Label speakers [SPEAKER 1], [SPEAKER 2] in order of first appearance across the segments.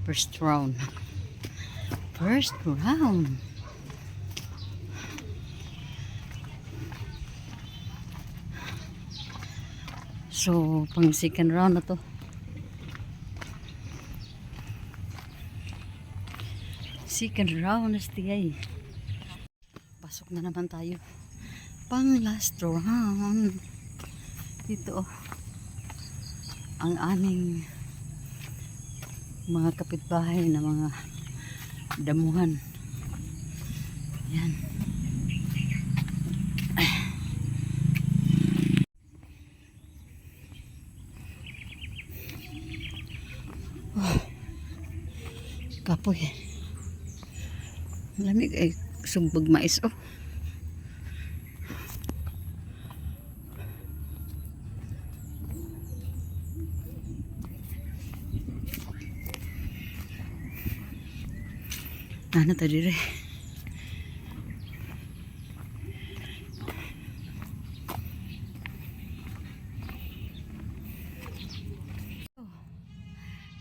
[SPEAKER 1] First round. First round. So, pang second round na to. Second round na STI. Pasok na naman tayo. Pang last round. Dito ang aming mga kapitbahay na mga damuhan. Yan. Oh. Kapoy. Lamig ay sumbag mais oh. Ano ta dire?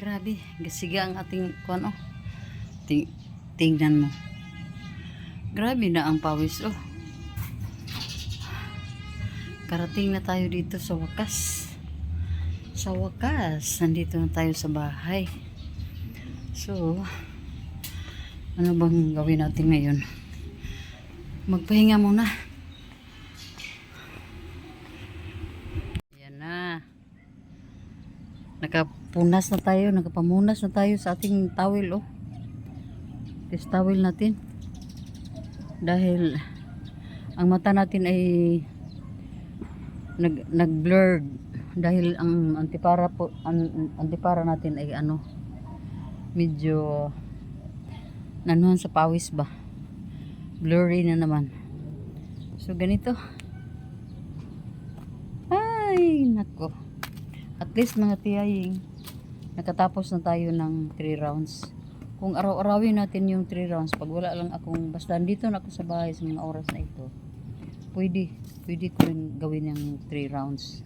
[SPEAKER 1] Grabe, gasiga ang ating kuan oh. Tingnan mo. Grabe na ang pawis oh. Karating na tayo dito sa wakas. Sa wakas, nandito na tayo sa bahay. So, ano bang gawin natin ngayon? Magpahinga muna. Ayan na. Nakapunas na tayo, nakapamunas na tayo sa ating towel oh. This towel natin. Dahil ang mata natin ay nag-blurred dahil ang antipara natin ay ano, medyo nanuhan sa pawis ba, blurry na naman. So ganito, ay nako, at least mga tiyaying nakatapos na tayo ng 3 rounds. Kung araw-arawin natin yung 3 rounds, pag wala lang akong, basta dito na ako sa bahay sa mga oras na ito, pwede ko rin gawin yung 3 rounds.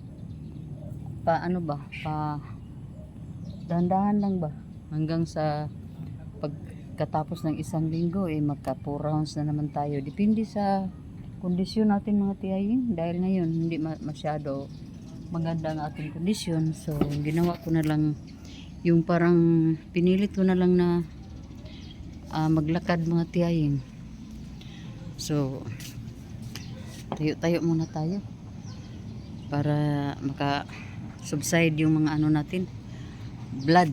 [SPEAKER 1] Ano ba, dahan-dahan lang ba, hanggang sa pagkatapos ng isang linggo magka 4 rounds na naman tayo. Depende sa kondisyon natin mga tiyaying, dahil ngayon hindi masyado maganda ang ating kondisyon. So ginawa ko na lang yung parang pinilit ko na lang na maglakad mga tiyaying. So tayo muna tayo para maka subside yung mga ano natin, blood.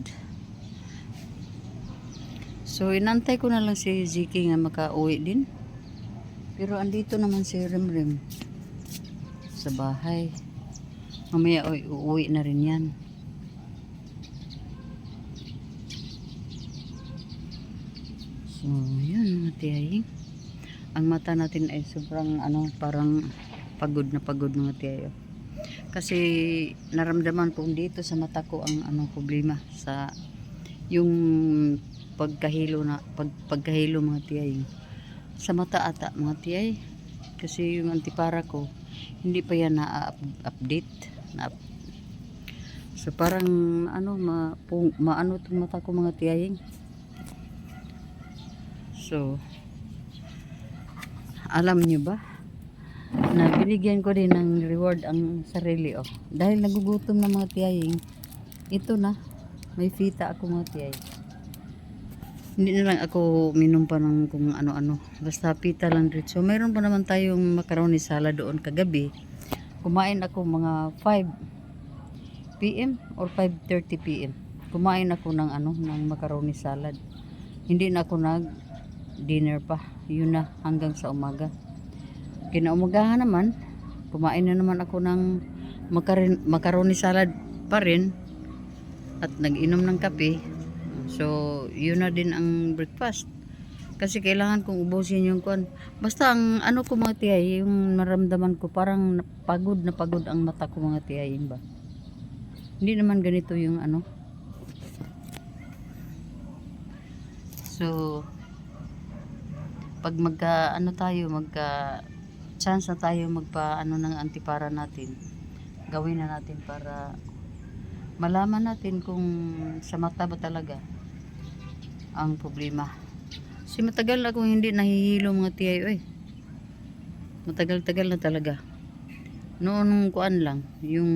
[SPEAKER 1] So inantay ko na lang si Ziki nga makauwi din. Pero andito naman si Remrem sa bahay. Mamaya uuwi na rin yan. So yun mga tiyaying. Ang mata natin ay sobrang ano, parang pagod na pagod mga tiyayo. Kasi naramdaman ko dito sa mata ko ang ano problema sa yung pagkahilo mga tiyay. Sa mata ata mga tiyay. Kasi yung antipara ko hindi pa yan na-update. So parang ano maano tong mata ko mga tiyay. So alam nyo ba na binigyan ko din ng reward ang sarili oh. Dahil nagugutom na mga tiyaying, ito na, may fita ako mga tiyay. Hindi na lang ako minom pa ng kung ano-ano, basta pita lang rin. So mayroon pa naman tayong macaroni salad doon kagabi. Kumain ako mga 5 PM or 5:30 PM. Kumain ako ng ng macaroni salad. Hindi na ako nag dinner pa, yun na hanggang sa umaga. Kinaumagahan naman, kumain na naman ako ng macaroni salad pa rin at nag-inom ng kape. So yun na din ang breakfast, kasi kailangan kong ubusin yung kuan. Basta ang ano ko mga tiyay, yung maramdaman ko parang pagod na pagod ang mata ko mga tiyay ba. Hindi naman ganito yung ano. So pag magka chance na tayo magpa ng antipara natin, gawin na natin para malaman natin kung sa mata ba talaga ang problema. Kasi matagal na akong hindi nahihilo mga tiyay, oy. Matagal-tagal na talaga. Noon kuan lang, yung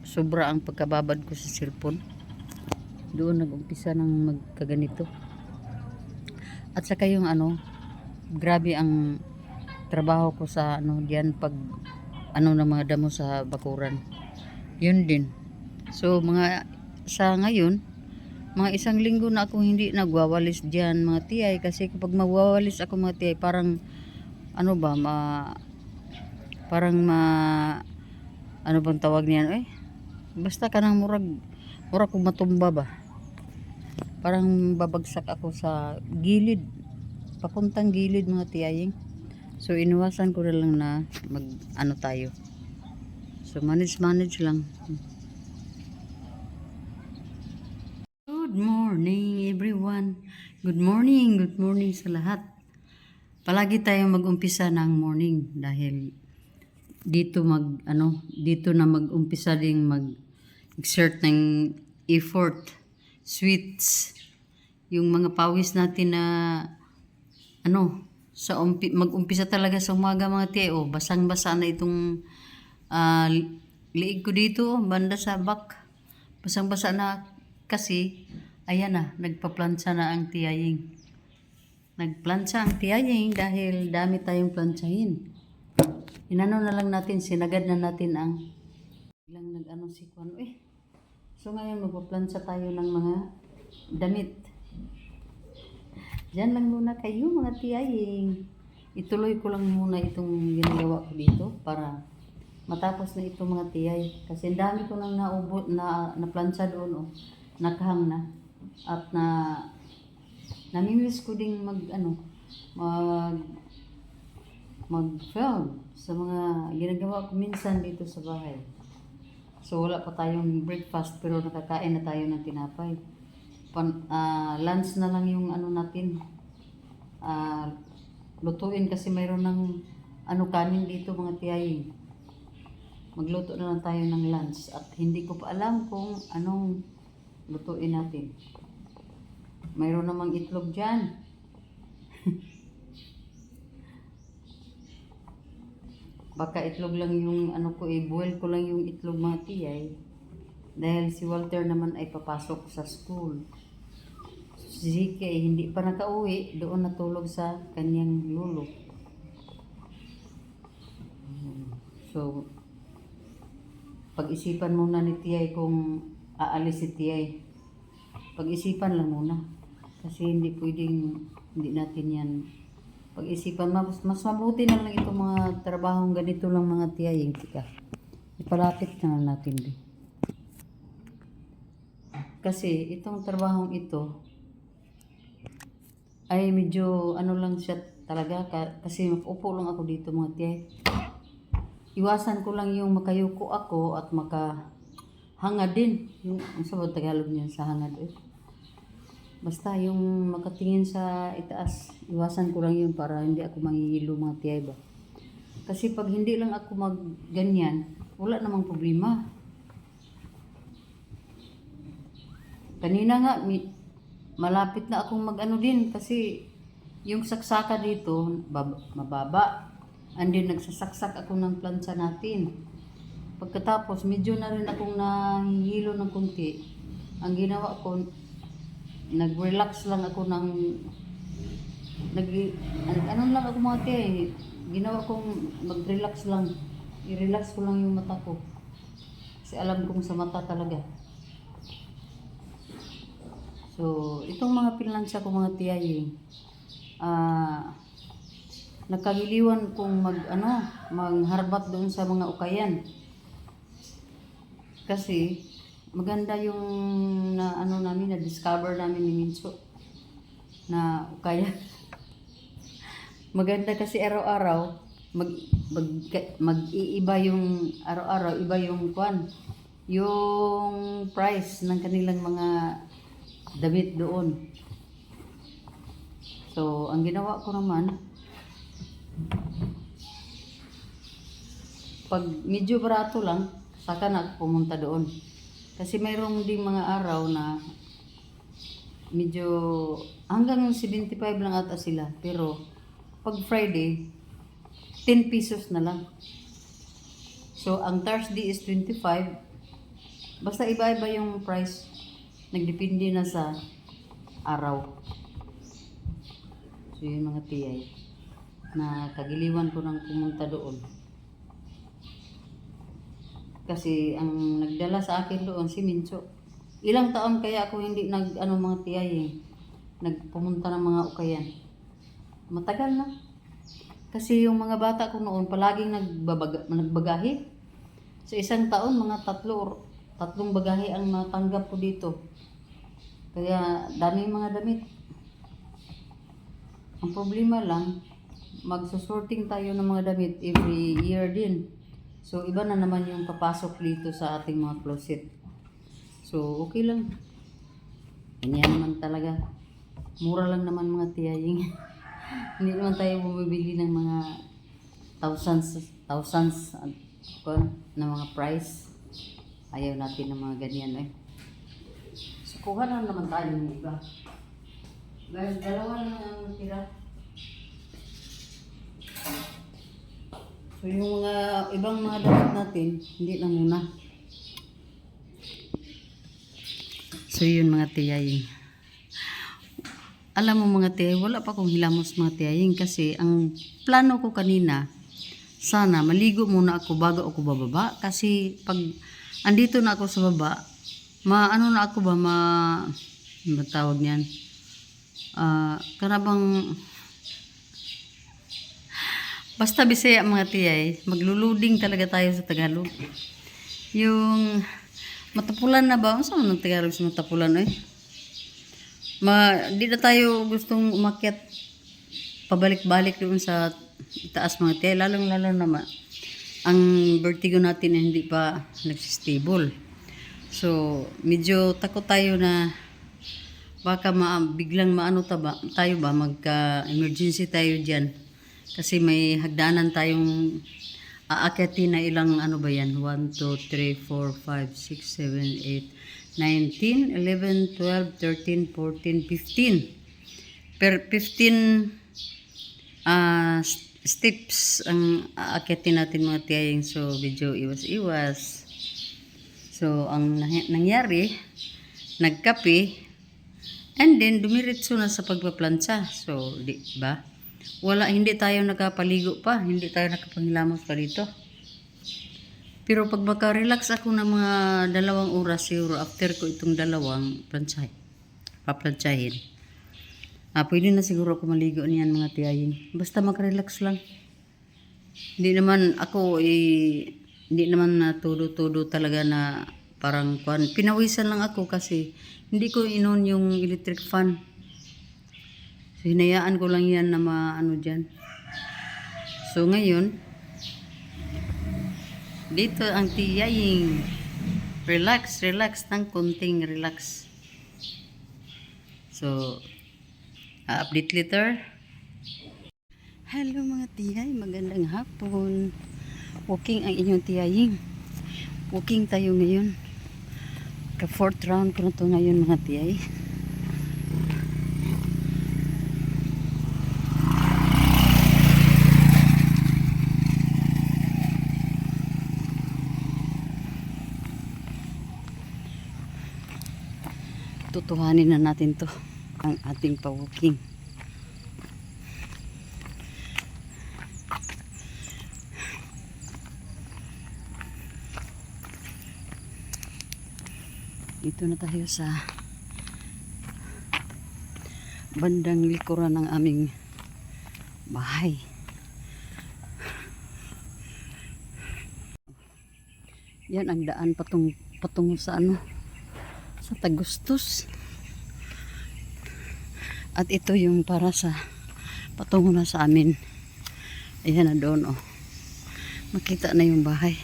[SPEAKER 1] sobra ang pagkababad ko sa cellphone. Doon nag-umpisa ng magkaganito. At saka yung ano, grabe ang trabaho ko sa ano diyan pag ano ng mga damo sa bakuran. Yun din. So mga sa ngayon, mga isang linggo na akong hindi nagwawalis diyan mga tiyay kasi kapag magwawalis ako mga tiyay parang ano ba parang ano bang tawag niyan basta kanang murag kung matumba ba, parang babagsak ako sa gilid, papuntang gilid mga tiyaying. So iniwasan ko na lang na mag ano tayo, so manage lang. Good morning everyone, good morning sa lahat. Palagi tayong mag-umpisa ng morning dahil dito dito na mag-umpisa ding mag-exert ng effort, sweets, yung mga pawis natin na mag-umpisa talaga sa umaga mga tiyo. Basang-basa na itong liig ko dito, banda sa back. Basang-basa na kasi ayan na, nagpa-plancha na ang tiyaying. Nagplancha ang tiyaying dahil dami tayong plantsahin. Inano na lang natin, sinagad na natin ang ilang si Kwan. So ngayon magpa-plancha tayo ng mga damit. Diyan lang muna kayo mga tiyaying. Ituloy ko lang muna itong ginagawa ko dito para matapos na ito mga tiyay. Kasi dami ko nang na-plancha doon nakahang na. At namimiss ko ding mag-film sa mga ginagawa ko minsan dito sa bahay. So wala pa tayong breakfast pero nakakain na tayo ng tinapay. Lunch na lang yung natin. Lutuin kasi mayroon ng kanin dito mga tiyay. Magluto na lang tayo ng lunch at hindi ko pa alam kung anong lutuin natin. Mayroon namang itlog dyan. Baka itlog lang yung boil ko lang yung itlog mga tiyay. Dahil si Walter naman ay papasok sa school. Si Zeke ay hindi pa nakauwi, doon natulog sa kanyang lolo. So, pag-isipan muna ni tiyay kung aalis si tiyay. Pag-isipan lang muna. Kasi hindi natin yan pag-isipan. Mas mabuti na lang itong mga trabahong ganito lang mga tiyaying. Ipalapit na natin din. Kasi itong trabahong ito ay medyo lang siya talaga kasi upo lang ako dito mga tiyay. Iwasan ko lang yung makayuko ako at makahangad din. Yung sa Tagalog niya sa hangad basta yung makatingin sa itaas, iwasan ko lang yun para hindi ako manghihilo mga tiyay ba. Kasi pag hindi lang ako ganyan, wala namang problema. Kanina nga, malapit na akong din kasi yung saksaka dito, mababa. And then nagsasaksak ako ng plancha natin. Pagkatapos, medyo na rin akong nahihilo ng kunti. Ang ginawa ko, nag-relax lang ako lang ako mga tiyay. Ginawa kong mag-relax lang. I-relax ko lang yung mata ko. Kasi alam kong sa mata talaga. So, itong mga pinlansya ko mga tiyay, nagkagiliwan kong magharbat doon sa mga ukayan. Kasi maganda yung na-discover namin ni Minso na ukayan. Maganda kasi araw-araw mag-iiba yung araw-araw, iba yung yung price ng kanilang mga damit doon. So, ang ginawa ko naman, pag medyo barato lang, saka na pumunta doon. Kasi mayroong ding mga araw na medyo hanggang 75 lang ata sila. Pero pag Friday, 10 pesos na lang. So, ang Thursday is 25. Basta iba-iba yung price. Nagdepende na sa araw. So, yung mga tiyay na kagiliwan ko nang pumunta doon. Kasi ang nagdala sa akin doon si Mincho. Ilang taon kaya ako hindi mga tiyay nagpumunta ng mga ukayan. Matagal na. Kasi yung mga bata ko noon palaging nagbagahe. Sa isang taon mga tatlong bagahe ang natanggap ko dito. Kaya daming mga damit. Ang problema lang, magsusorting tayo ng mga damit every year din. So iba na naman yung papasok dito sa ating mga closet. So okay lang. Ganyan naman talaga. Mura lang naman mga tiyaying. Hindi naman tayo bumibili ng mga thousands na mga price. Ayaw natin ng mga ganyan eh. So kuha na naman tayo ng iba. Guys, dalawa lang ang tira. So yung mga ibang mga damit natin, hindi na muna. So yun mga tiyaying. Alam mo mga tiyay, wala pa akong hilamos mga tiyaying kasi ang plano ko kanina, sana maligo muna ako bago ako bababa. Kasi pag andito na ako sa baba, ano tawag niyan? Karabang, basta Bisaya mga tiyay, magluluding talaga tayo sa Tagalog. Yung matapulan na ba? Ano sa mga Tagalog sa matapulan eh? Di na tayo gustong umakyat pabalik-balik doon sa itaas mga tiyay. Lalong-lalo naman ang vertigo natin ay hindi pa nagsistable. So, medyo takot tayo na baka biglang tayo ba magka-emergency tayo dyan. Kasi may hagdanan tayong aakyatin na ilang 1, 2, 3, 4, 5, 6, 7, 8, 19, 11, 12, 13, 14, 15. Per 15 steps ang aakyatin natin mga tiyaying. So, medyo iwas-iwas. So, ang nangyari, nagkape, and then dumiretso na sa pagpaplantsa. So, di ba? Hindi tayo nakapaligo pa. Hindi tayo nakapanghilamos pa dito. Pero pag maka-relax ako ng mga 2 oras siguro after ko itong 2 paplantsahin. Pwede na siguro ako maligo niyan mga tiyaying. Basta maka-relax lang. Hindi naman na todo talaga na parang pinawisan lang ako kasi hindi ko inon yung electric fan. So hinayaan ko lang yan na dyan. So ngayon, dito ang tiyaying. Relax ng konting relax. So, update later. Hello mga tiyay, magandang hapon. Walking ang inyong tiyaying. Walking tayo ngayon. Ka-4th round ko na to ngayon mga tiyay. Tutuhanin na natin to ang ating pa-walking. Dito na tayo sa bandang likuran ng aming bahay. Yan ang daan patungo sa sa Tagustos. At ito yung para sa patungo na sa amin. Ayan na doon makita na yung bahay.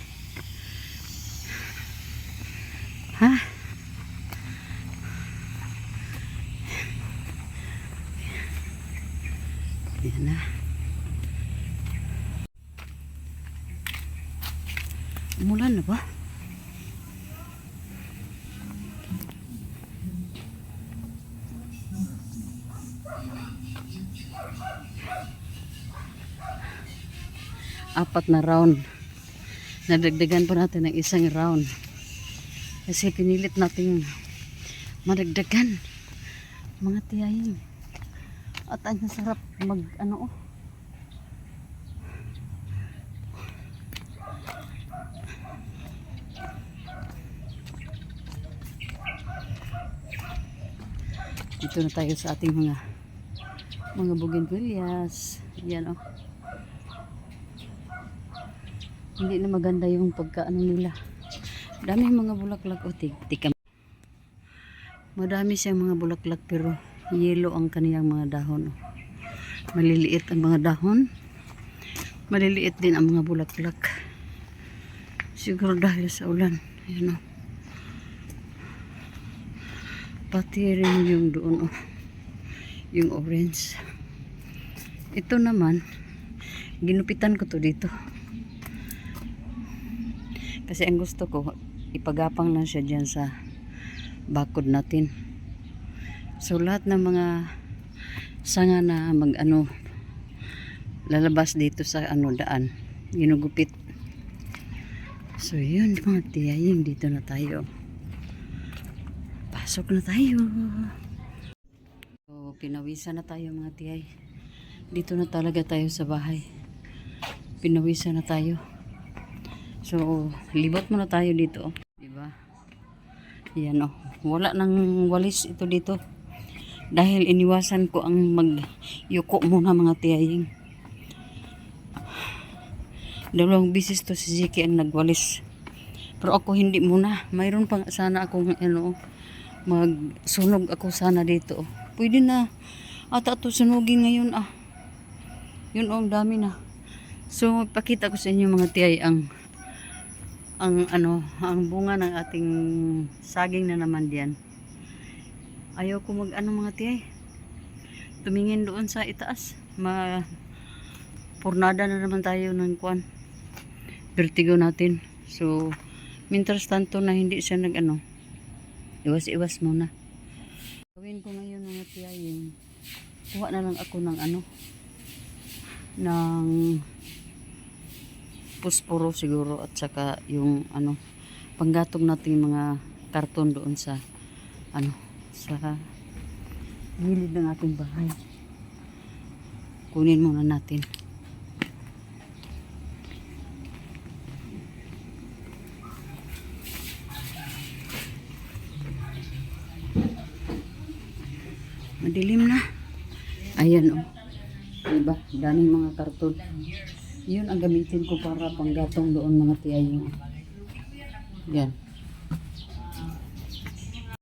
[SPEAKER 1] Ayan na. Umulan na ba? 4 na round. Nadagdagan pa natin ng isang round. Kasi pinilit natin madagdagan mga tiyahin. At ang sarap mag ano. Dito na tayo sa ating mga bougainvilleas. Yan oh. Hindi na maganda yung pagkaano nila. Dami mga bulaklak o tika. Madami siyang mga bulaklak pero yellow ang kaniyang mga dahon. Oh. Maliliit ang mga dahon. Maliliit din ang mga bulaklak. Siguro dahil sa ulan. Ayan oh. Pati rin yung doon oh. Yung orange. Ito naman ginupitan ko to dito. Kasi ang gusto ko, ipagapang lang siya dyan sa bakod natin. So, lahat ng mga sanga na lalabas dito sa daan, ginugupit. So, yun mga tiyaying, dito na tayo. Pasok na tayo. So, pinawisan na tayo mga tiyay. Dito na talaga tayo sa bahay. Pinawisan na tayo. So, libot muna tayo dito. Diba? Yan o. Wala nang walis ito dito. Dahil iniwasan ko ang magyuko muna mga tiyaying. 2 bisis to si Ziki ang nagwalis. Pero ako hindi muna. Mayroon pa sana akong magsunog ako sana dito. Pwede na. Ata ito sunugin ngayon ah. Yun ang dami na. So, pakita ko sa inyo mga tiyay ang bunga ng ating saging na naman diyan. Ayaw ko mga tiyay. Tumingin doon sa itaas. Pornada na naman tayo ng kuan. Vertigo natin. So, mientras tanto na hindi siya iwas-iwas muna. Gawin ko ngayon mga tiyay. Kuha na lang ako ng ng posporo siguro at saka yung panggatong nating mga karton doon sa sa gilid ng ating bahay. Kunin muna natin. Madilim na. Ayan oh. Diba? Daming mga karton. Yun ang gamitin ko para panggatong doon mga tiyaying. Yan.